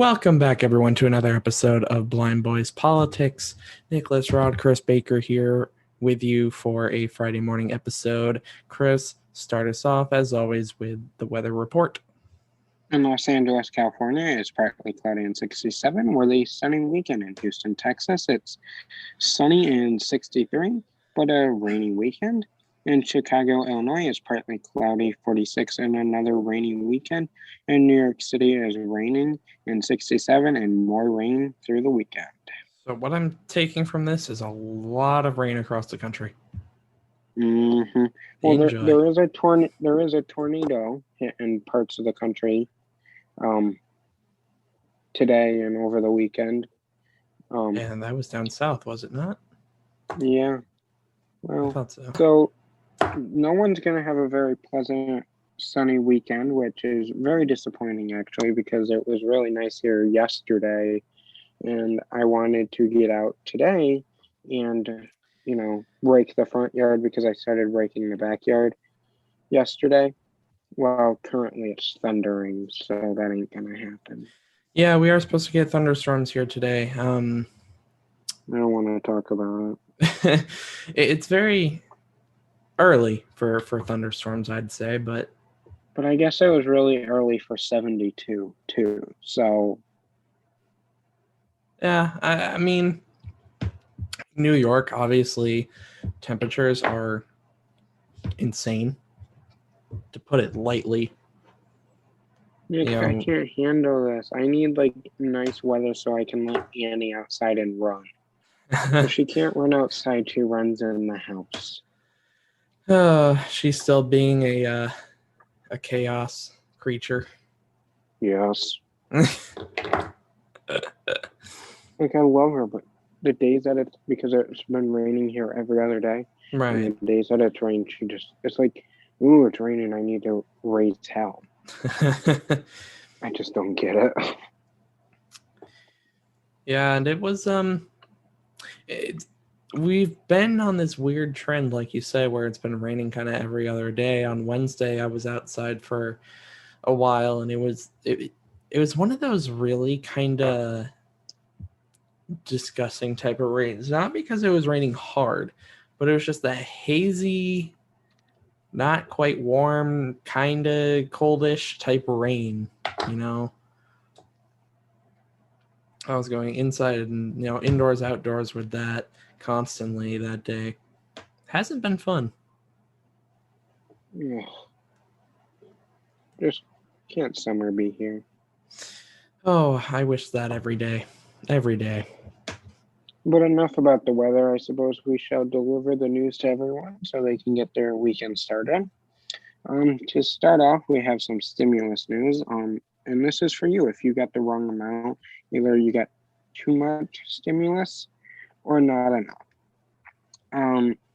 Welcome back, everyone, to another episode of Blind Boys Politics. Nicholas Rod, Chris Baker here with you for a Friday morning episode. Chris, start us off, as always, with the weather report. In Los Angeles, California, it's partly cloudy and 67. With a sunny weekend in Houston, Texas, it's sunny and 63, but a rainy weekend. In Chicago, Illinois, it's partly cloudy, 46, and another rainy weekend. In New York City, it's raining and 67, and more rain through the weekend. So what I'm taking from this is a lot of rain across the country. Mm-hmm. Well, there is a tornado in parts of the country today and over the weekend. And that was down south, was it not? Yeah. Well, I thought so. So no one's going to have a very pleasant sunny weekend, which is very disappointing, actually, because it was really nice here yesterday. And I wanted to get out today and, rake the front yard because I started raking the backyard yesterday. Well, currently it's thundering, so that ain't going to happen. Yeah, we are supposed to get thunderstorms here today. I don't want to talk about it. It's very early for thunderstorms, I'd say, but I guess it was really early for 72 too. So yeah, I mean, New York, obviously, temperatures are insane, to put it lightly. I can't handle this. I need nice weather so I can let Annie outside and run. If she can't run outside, she runs in the house. She's still being a chaos creature. Yes. I love her, but the days that because it's been raining here every other day. Right. And the days that it's rained, it's like, ooh, it's raining. I need to raise hell. I just don't get it. Yeah, and it was we've been on this weird trend, like you say, where it's been raining kind of every other day. On Wednesday, I was outside for a while, and it was one of those really kind of disgusting type of rains. Not because it was raining hard, but it was just a hazy, not quite warm, kind of coldish type rain, I was going inside and, indoors, outdoors with that constantly that day. Hasn't been fun. Yeah. Just can't summer be here. Oh, I wish that every day. Every day. But enough about the weather. I suppose we shall deliver the news to everyone so they can get their weekend started. To start off, we have some stimulus news. And this is for you. If you got the wrong amount, either you got too much stimulus or not enough.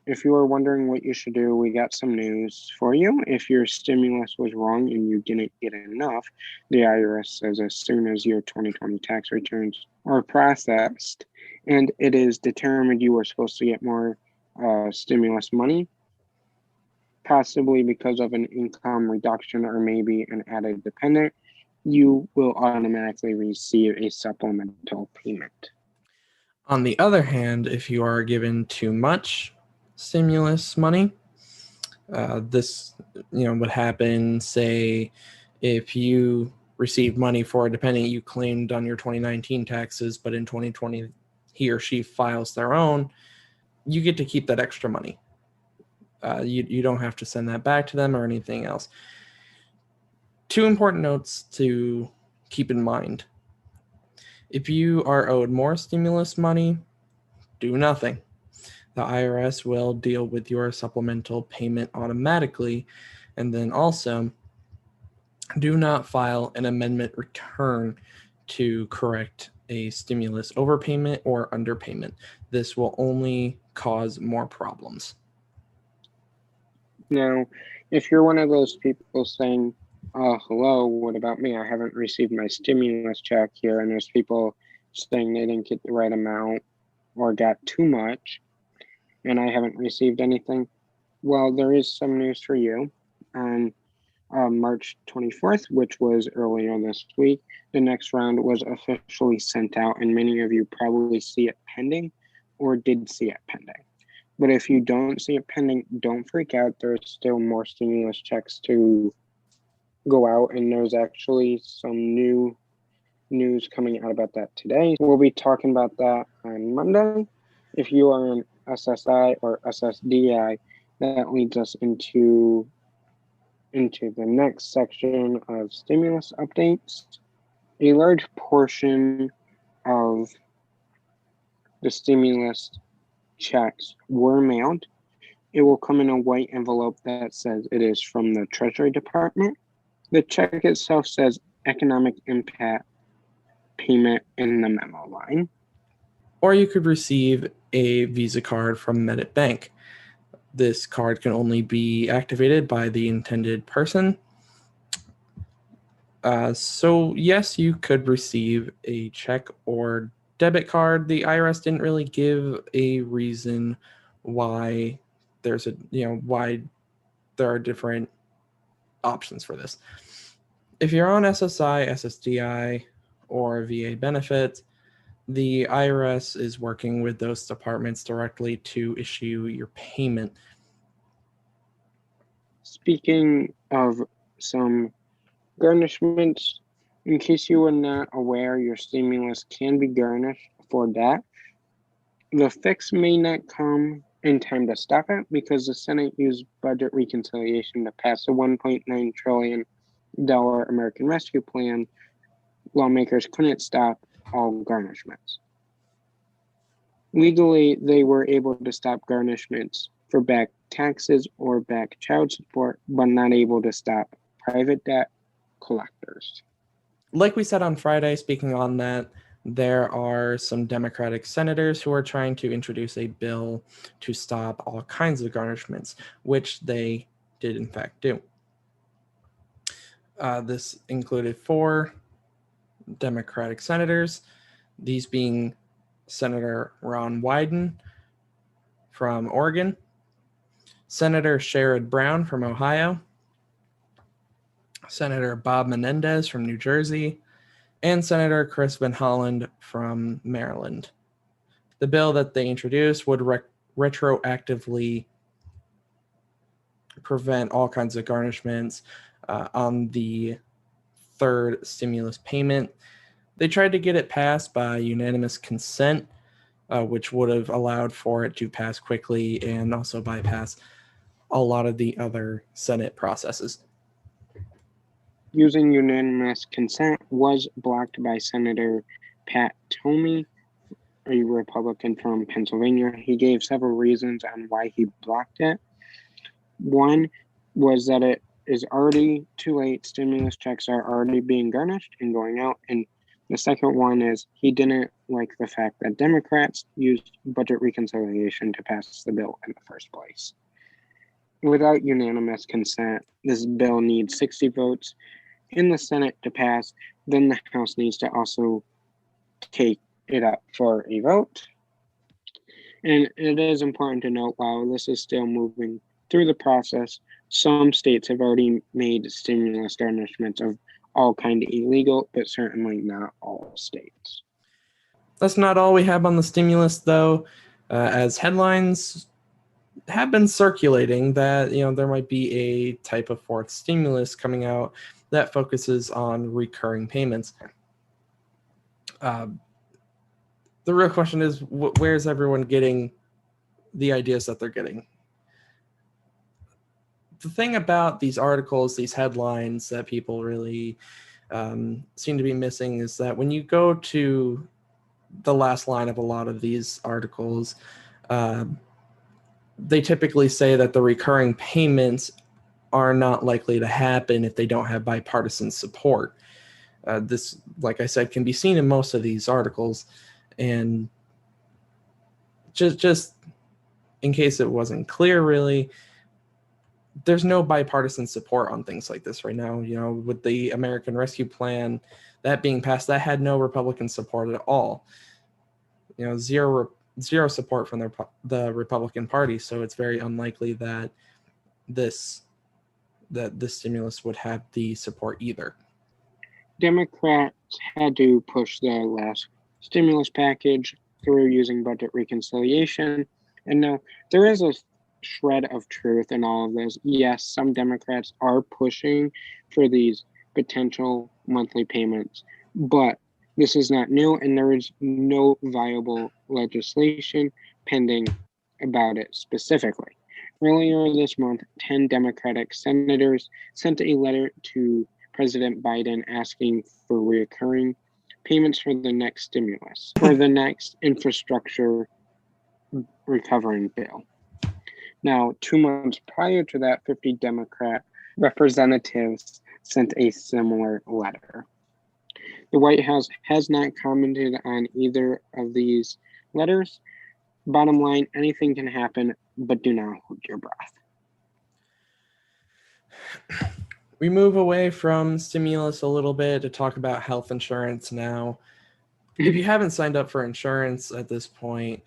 If you are wondering what you should do, we got some news for you. If your stimulus was wrong and you didn't get enough, the IRS says as soon as your 2020 tax returns are processed and it is determined you were supposed to get more stimulus money, possibly because of an income reduction or maybe an added dependent, you will automatically receive a supplemental payment. On the other hand, if you are given too much stimulus money, this would happen, say, if you received money for a dependent you claimed on your 2019 taxes, but in 2020 he or she files their own, you get to keep that extra money. You don't have to send that back to them or anything else. Two important notes to keep in mind. If you are owed more stimulus money, do nothing. The IRS will deal with your supplemental payment automatically. And then also, do not file an amendment return to correct a stimulus overpayment or underpayment. This will only cause more problems. Now, if you're one of those people saying, hello, what about me? I haven't received my stimulus check here, and there's people saying they didn't get the right amount or got too much, and I haven't received anything. Well, there is some news for you. March 24th, which was earlier this week. The next round was officially sent out, and many of you probably see it pending or did see it pending. But if you don't see it pending, don't freak out. There's still more stimulus checks to go out, and there's actually some new news coming out about that today. We'll be talking about that on Monday. If you are an SSI or SSDI, that leads us into the next section of stimulus updates. A large portion of the stimulus checks were mailed. It will come in a white envelope that says it is from the Treasury Department. The check itself says economic impact payment in the memo line. Or you could receive a Visa card from Medit Bank. This card can only be activated by the intended person. So yes, you could receive a check or debit card. The IRS didn't really give a reason why why there are different options for this. If you're on SSI, SSDI, or VA benefits, the IRS is working with those departments directly to issue your payment. Speaking of some garnishments, in case you were not aware, your stimulus can be garnished for that. The fix may not come in time to stop it because the Senate used budget reconciliation to pass a $1.9 trillion American Rescue Plan. Lawmakers couldn't stop all garnishments. Legally, they were able to stop garnishments for back taxes or back child support, but not able to stop private debt collectors. Like we said on Friday, speaking on that, there are some Democratic senators who are trying to introduce a bill to stop all kinds of garnishments, which they did in fact do. This included 4 Democratic senators, these being Senator Ron Wyden from Oregon, Senator Sherrod Brown from Ohio, Senator Bob Menendez from New Jersey, and Senator Chris Van Hollen from Maryland. The bill that they introduced would retroactively prevent all kinds of garnishments on the third stimulus payment. They tried to get it passed by unanimous consent, which would have allowed for it to pass quickly and also bypass a lot of the other Senate processes. Using unanimous consent was blocked by Senator Pat Toomey, a Republican from Pennsylvania. He gave several reasons on why he blocked it. One was that it is already too late. Stimulus checks are already being garnished and going out. And the second one is he didn't like the fact that Democrats used budget reconciliation to pass the bill in the first place. Without unanimous consent, this bill needs 60 votes in the Senate to pass. Then the House needs to also take it up for a vote. And it is important to note, while this is still moving through the process, some states have already made stimulus garnishments of all kind of illegal, but certainly not all states. That's not all we have on the stimulus, though, as headlines have been circulating that there might be a type of fourth stimulus coming out that focuses on recurring payments. The real question is, where's everyone getting the ideas that they're getting? The thing about these articles, these headlines that people really seem to be missing is that when you go to the last line of a lot of these articles, they typically say that the recurring payments are not likely to happen if they don't have bipartisan support. This, like I said, can be seen in most of these articles. And just in case it wasn't clear, really, there's no bipartisan support on things like this right now. With the American Rescue Plan, that being passed, that had no Republican support at all. Zero support from the Republican Party. So it's very unlikely that this that this stimulus would have the support either. Democrats had to push the last stimulus package through using budget reconciliation. And now there is a shred of truth in all of this. Yes, some Democrats are pushing for these potential monthly payments, but this is not new, and there is no viable legislation pending about it specifically. Earlier this month, 10 Democratic senators sent a letter to President Biden asking for recurring payments for the next stimulus or the next infrastructure recovering bill. Now, 2 months prior to that, 50 Democrat representatives sent a similar letter. The White House has not commented on either of these letters. Bottom line, anything can happen, but do not hold your breath. We move away from stimulus a little bit to talk about health insurance now. If you haven't signed up for insurance at this point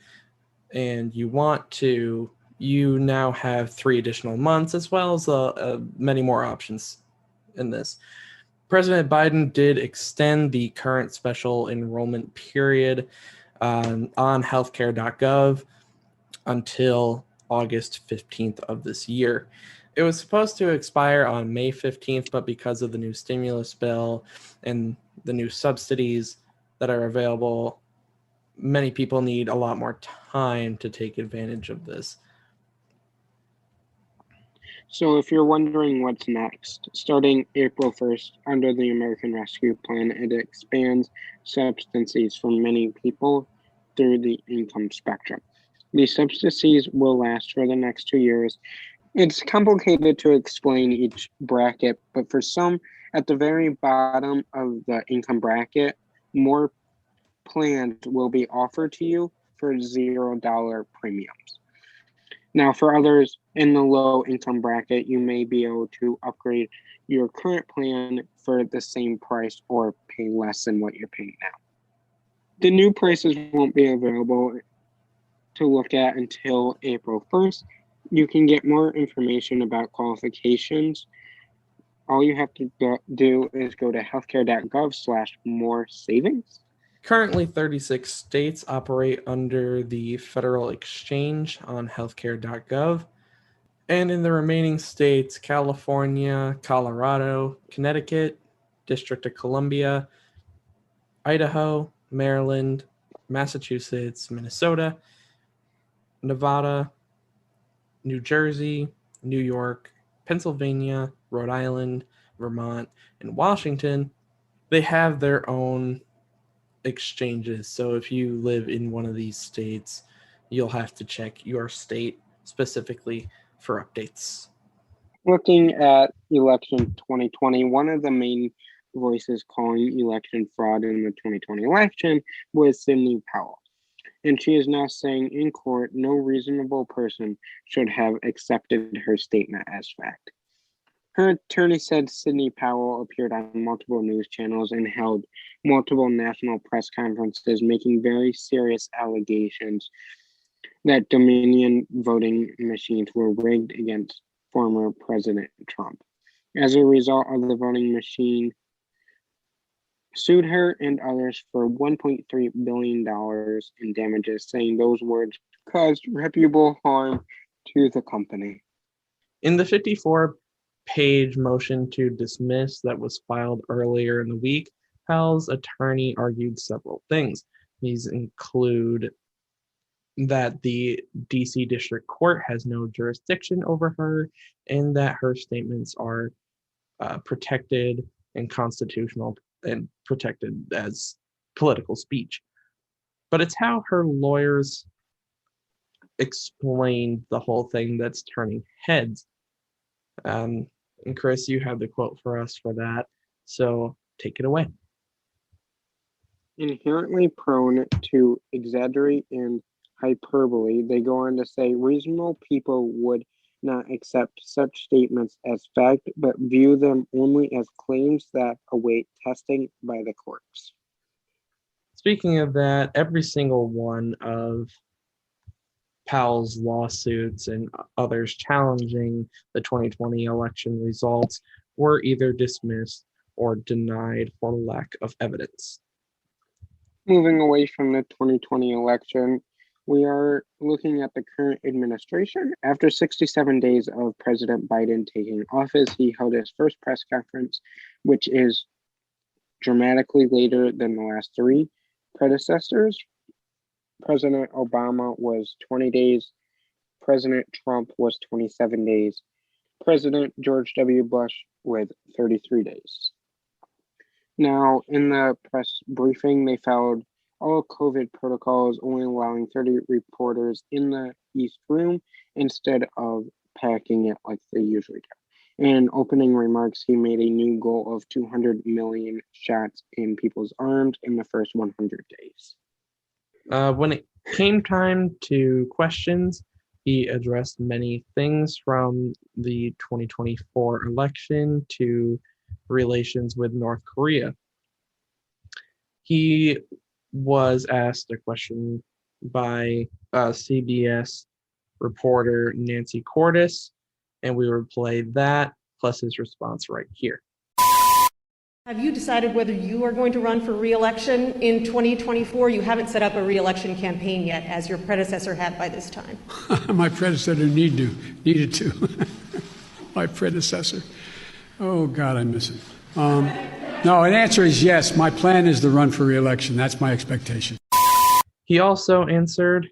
and you want to, you now have 3 additional months as well as many more options in this. President Biden did extend the current special enrollment period on healthcare.gov until August 15th of this year. It was supposed to expire on May 15th, but because of the new stimulus bill and the new subsidies that are available, many people need a lot more time to take advantage of this. So if you're wondering what's next, starting April 1st, under the American Rescue Plan, it expands subsidies for many people through the income spectrum. These subsidies will last for the next 2 years. It's complicated to explain each bracket, but for some, at the very bottom of the income bracket, more plans will be offered to you for $0 premiums. Now, for others in the low income bracket, you may be able to upgrade your current plan for the same price or pay less than what you're paying now. The new prices won't be available to look at until April 1st. You can get more information about qualifications. All you have to do is go to healthcare.gov/more savings. Currently, 36 states operate under the federal exchange on healthcare.gov. And in the remaining states, California, Colorado, Connecticut, District of Columbia, Idaho, Maryland, Massachusetts, Minnesota, Nevada, New Jersey, New York, Pennsylvania, Rhode Island, Vermont, and Washington, they have their own exchanges. So if you live in one of these states, you'll have to check your state specifically for updates. Looking at election 2020, one of the main voices calling election fraud in the 2020 election was Sidney Powell. And she is now saying in court no reasonable person should have accepted her statement as fact. Her attorney said Sidney Powell appeared on multiple news channels and held multiple national press conferences, making very serious allegations that Dominion voting machines were rigged against former President Trump. As a result of the voting machine, sued her and others for $1.3 billion in damages, saying those words caused reputable harm to the company. In the 54-page motion to dismiss that was filed earlier in the week, Powell's attorney argued several things. These include that the DC District Court has no jurisdiction over her and that her statements are protected and constitutional and protected as political speech. But it's how her lawyers explained the whole thing that's turning heads. And Chris, you have the quote for us for that, so take it away. Inherently prone to exaggerate and hyperbole, they go on to say reasonable people would not accept such statements as fact, but view them only as claims that await testing by the courts. Speaking of that, every single one of Powell's lawsuits and others challenging the 2020 election results were either dismissed or denied for lack of evidence. Moving away from the 2020 election, we are looking at the current administration. After 67 days of President Biden taking office, he held his first press conference, which is dramatically later than the last three predecessors. President Obama was 20 days. President Trump was 27 days. President George W. Bush with 33 days. Now, in the press briefing, they followed all COVID protocols, only allowing 30 reporters in the East Room instead of packing it like they usually do. In opening remarks, he made a new goal of 200 million shots in people's arms in the first 100 days. When it came time to questions, he addressed many things from the 2024 election to relations with North Korea. He was asked a question by CBS reporter Nancy Cordes, and we will play that plus his response right here. Have you decided whether you are going to run for re-election in 2024? You haven't set up a re-election campaign yet, as your predecessor had by this time. My predecessor needed to. My predecessor. Oh, God, I miss him. No, an answer is yes. My plan is to run for re-election. That's my expectation. He also answered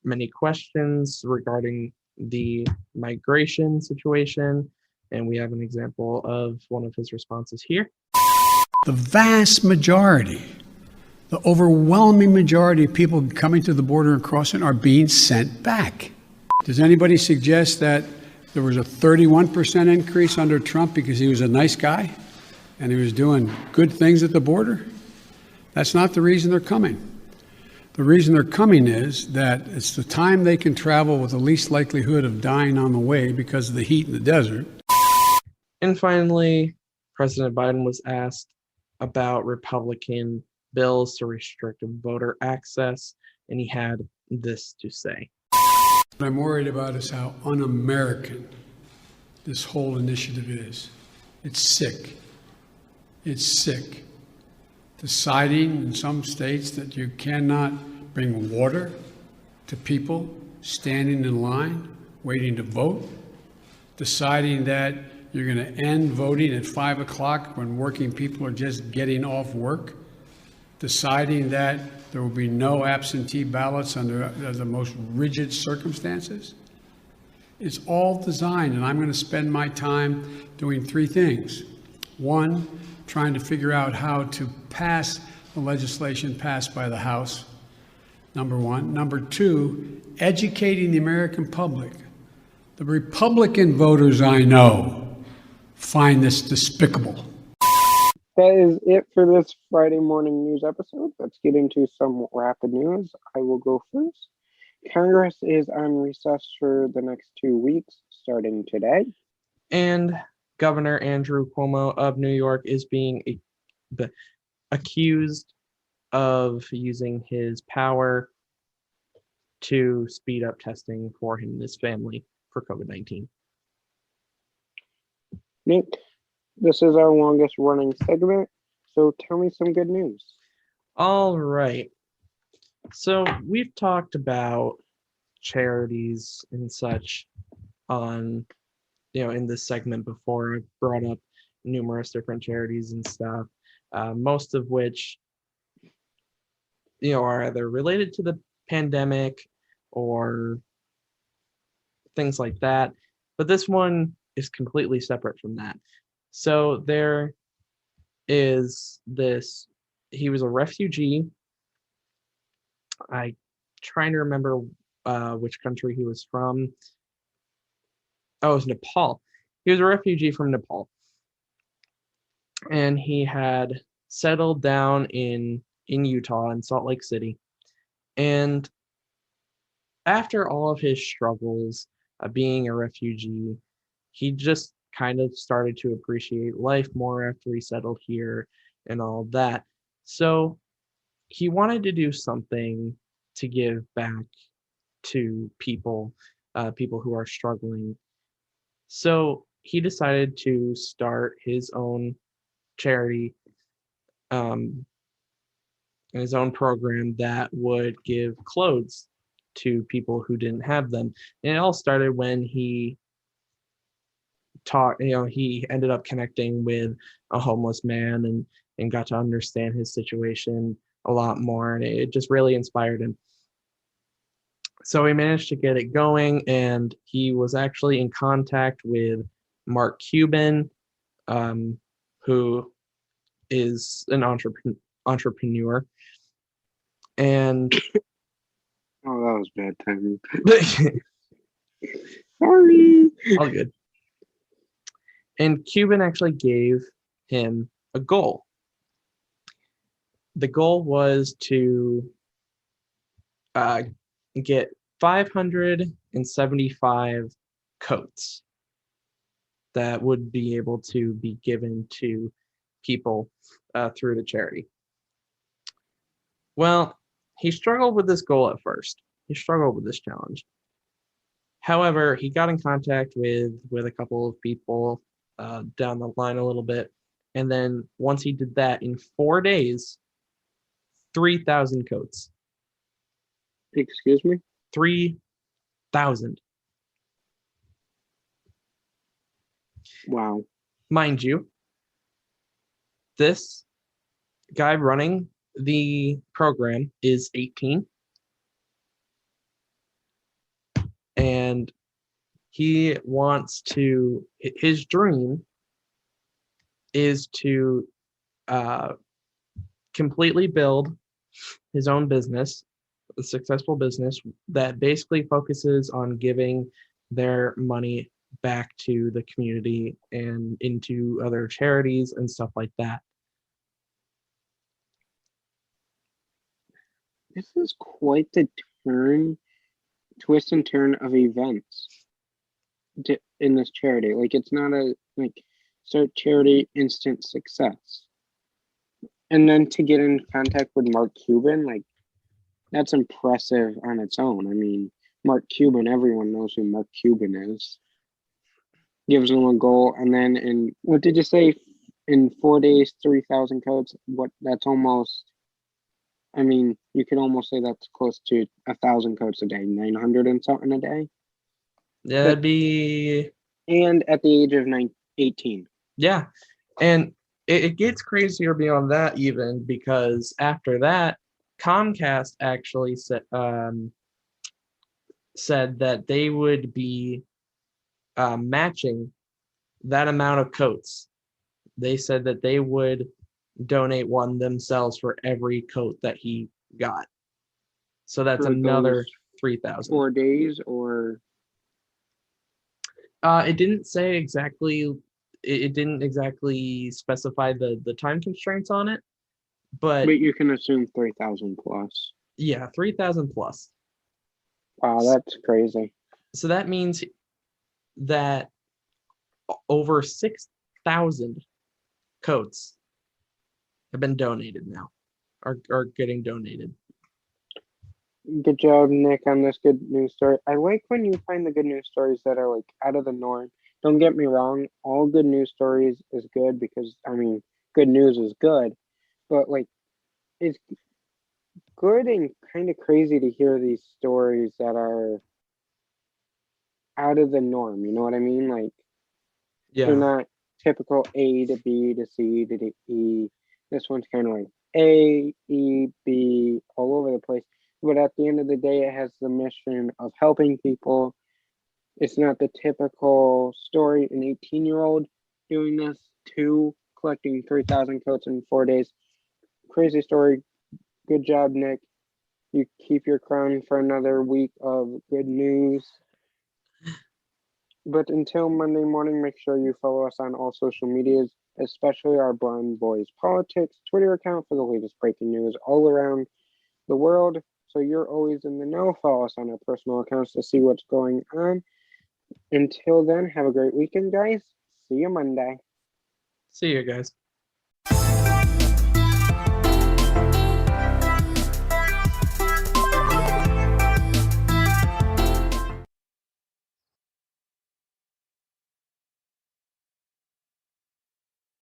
many questions regarding the migration situation, and we have an example of one of his responses here. The vast majority, the overwhelming majority of people coming to the border and crossing are being sent back. Does anybody suggest that there was a 31% increase under Trump because he was a nice guy and he was doing good things at the border? That's not the reason they're coming. The reason they're coming is that it's the time they can travel with the least likelihood of dying on the way because of the heat in the desert. And finally, President Biden was asked about Republican bills to restrict voter access, and he had this to say. What I'm worried about is how un-American this whole initiative is. It's sick. It's sick. Deciding in some states that you cannot bring water to people standing in line, waiting to vote. Deciding that you're going to end voting at 5 o'clock when working people are just getting off work. Deciding that there will be no absentee ballots under the most rigid circumstances. It's all designed, and I'm going to spend my time doing three things. One, trying to figure out how to pass the legislation passed by the House, number one. Number two, educating the American public. The Republican voters I know find this despicable. That is it for this Friday morning news episode. Let's get into some rapid news. I will go first. Congress is on recess for the next 2 weeks, starting today. And Governor Andrew Cuomo of New York is being accused of using his power to speed up testing for him and his family for COVID-19. Nick, this is our longest running segment, so tell me some good news. All right. So we've talked about charities and such on, in this segment before. I brought up numerous different charities and stuff, most of which, are either related to the pandemic or things like that. But this one is completely separate from that. So there is this, he was a refugee. I'm trying to remember which country he was from. Oh, it was Nepal. He was a refugee from Nepal. And he had settled down in Utah, in Salt Lake City. And after all of his struggles of being a refugee, he just kind of started to appreciate life more after he settled here and all that. So he wanted to do something to give back to people who are struggling. So he decided to start his own charity, his own program that would give clothes to people who didn't have them. And it all started when he he ended up connecting with a homeless man and got to understand his situation a lot more, and it just really inspired him. So he managed to get it going, and he was actually in contact with Mark Cuban, who is an entrepreneur. And Oh, that was bad timing. Sorry. All good. And Cuban actually gave him a goal. The goal was to get 575 coats that would be able to be given to people through the charity. Well, he struggled with this goal at first. He struggled with this challenge. However, he got in contact with a couple of people down the line a little bit. And then once he did that, in 4 days, 3,000 coats. Excuse me? 3,000. Wow. Mind you, this guy running the program is 18. And he wants to, his dream is to completely build his own business, a successful business that basically focuses on giving their money back to the community and into other charities and stuff like that. This is quite the twist and turn of events in this charity. Like, it's not a start charity, instant success. And then to get in contact with Mark Cuban, that's impressive on its own. I mean, Mark Cuban, everyone knows who Mark Cuban is. Gives them a goal, and then what did you say? In 4 days, 3,000 coats. That's almost. I mean, you could almost say that's close to 1,000 coats a day, 900 and something a day. Yeah, that'd be. And at the age of 18. Yeah, and it gets crazier beyond that even, because after that, Comcast actually said that they would be matching that amount of coats. They said that they would donate one themselves for every coat that he got. So that's For another those 3,000. 4 days, or it didn't say exactly. It didn't exactly specify the time constraints on it, but you can assume 3,000 plus. yeah, 3,000 plus. Wow, that's crazy. So that means that over 6,000 coats have been donated now, are getting donated. Good job, Nick, on this good news story. I like when you find the good news stories that are out of the norm. Don't get me wrong, all good news stories is good, because I mean, good news is good, but it's good and kind of crazy to hear these stories that are out of the norm. You know what I mean? They're Yeah, not typical A to B to C to E. This one's kind of A, E, B, all over the place. But at the end of the day, it has the mission of helping people. It's not the typical story, an 18-year-old doing this, collecting 3,000 coats in 4 days. Crazy story. Good job, Nick. You keep your crown for another week of good news. But until Monday morning, make sure you follow us on all social medias, especially our Blind Boys Politics Twitter account for the latest breaking news all around the world. So you're always in the know. Follow us on our personal accounts to see what's going on. Until then, have a great weekend, guys. See you Monday. see you guys.